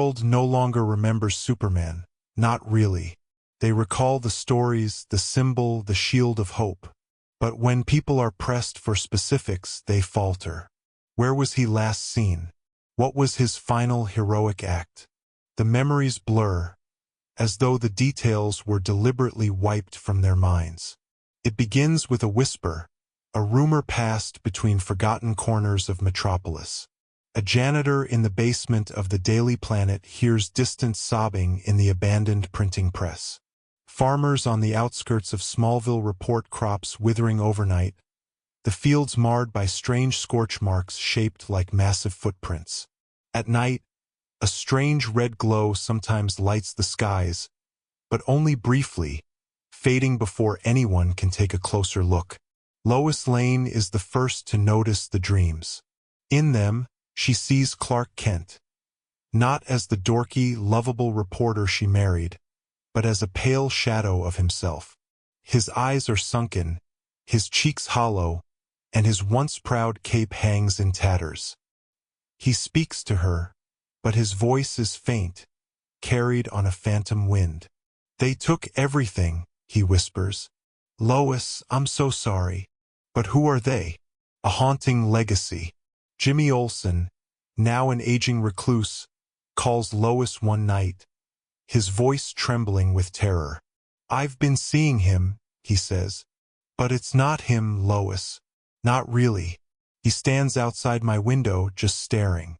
world no longer remembers Superman. Not really. They recall the stories, the symbol, the shield of hope. But when people are pressed for specifics, they falter. Where was he last seen? What was his final heroic act? The memories blur, as though the details were deliberately wiped from their minds. It begins with a whisper, a rumor passed between forgotten corners of Metropolis. A janitor in the basement of the Daily Planet hears distant sobbing in the abandoned printing press. Farmers on the outskirts of Smallville report crops withering overnight, the fields marred by strange scorch marks shaped like massive footprints. At night, a strange red glow sometimes lights the skies, but only briefly, fading before anyone can take a closer look. Lois Lane is the first to notice the dreams. In them, she sees Clark Kent, not as the dorky, lovable reporter she married, but as a pale shadow of himself. His eyes are sunken, his cheeks hollow, and his once proud cape hangs in tatters. He speaks to her, but his voice is faint, carried on a phantom wind. "They took everything," he whispers. "Lois, I'm so sorry. But who are they?" A haunting legacy. Jimmy Olsen, now an aging recluse, calls Lois one night, his voice trembling with terror. "I've been seeing him," he says. "But it's not him, Lois. Not really. He stands outside my window just staring.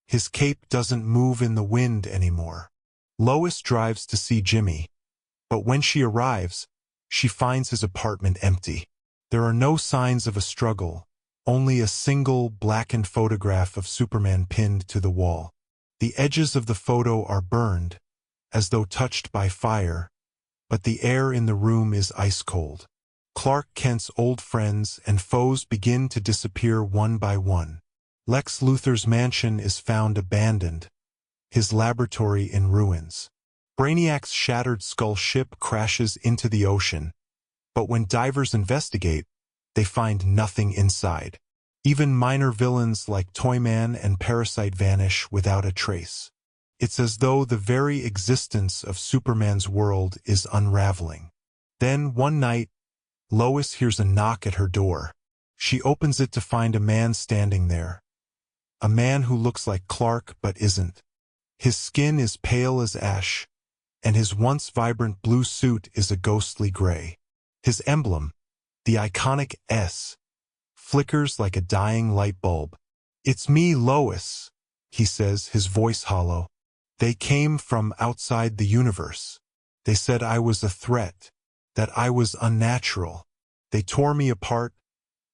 His cape doesn't move in the wind anymore." Lois drives to see Jimmy, but when she arrives, she finds his apartment empty. There are no signs of a struggle, only a single blackened photograph of Superman pinned to the wall. The edges of the photo are burned, as though touched by fire, but the air in the room is ice cold. Clark Kent's old friends and foes begin to disappear one by one. Lex Luthor's mansion is found abandoned, his laboratory in ruins. Brainiac's shattered skull ship crashes into the ocean, but when divers investigate, they find nothing inside. Even minor villains like Toyman and Parasite vanish without a trace. It's as though the very existence of Superman's world is unraveling. Then, one night, Lois hears a knock at her door. She opens it to find a man standing there. A man who looks like Clark but isn't. His skin is pale as ash, and his once vibrant blue suit is a ghostly gray. His emblem, the iconic S, flickers like a dying light bulb. "It's me, Lois," he says, his voice hollow. "They came from outside the universe. They said I was a threat, that I was unnatural. They tore me apart,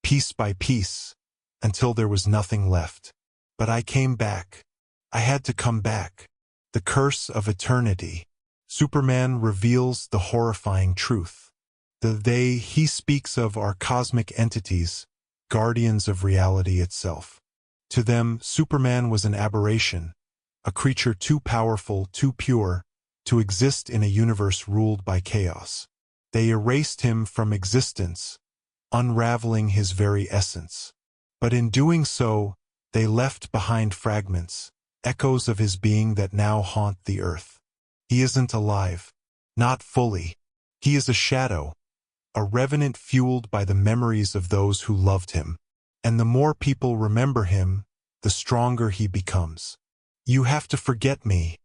piece by piece, until there was nothing left. But I came back. I had to come back. The curse of eternity." Superman reveals the horrifying truth. The they he speaks of are cosmic entities, guardians of reality itself. To them, Superman was an aberration, a creature too powerful, too pure, to exist in a universe ruled by chaos. They erased him from existence, unraveling his very essence. But in doing so, they left behind fragments, echoes of his being that now haunt the earth. He isn't alive. Not fully. He is a shadow, a revenant fueled by the memories of those who loved him. And the more people remember him, the stronger he becomes. "You have to forget me,"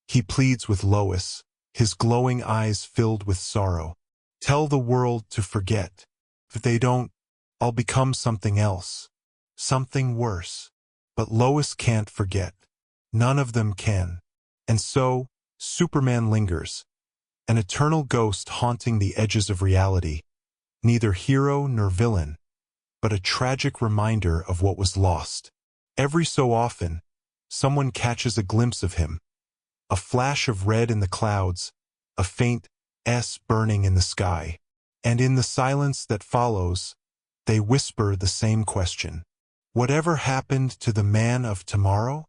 he pleads with Lois, his glowing eyes filled with sorrow. "Tell the world to forget. If they don't, I'll become something else. Something worse." But Lois can't forget. None of them can. And so, Superman lingers, an eternal ghost haunting the edges of reality, neither hero nor villain, but a tragic reminder of what was lost. Every so often, someone catches a glimpse of him, a flash of red in the clouds, a faint S burning in the sky, and in the silence that follows, they whisper the same question. Whatever happened to the man of tomorrow?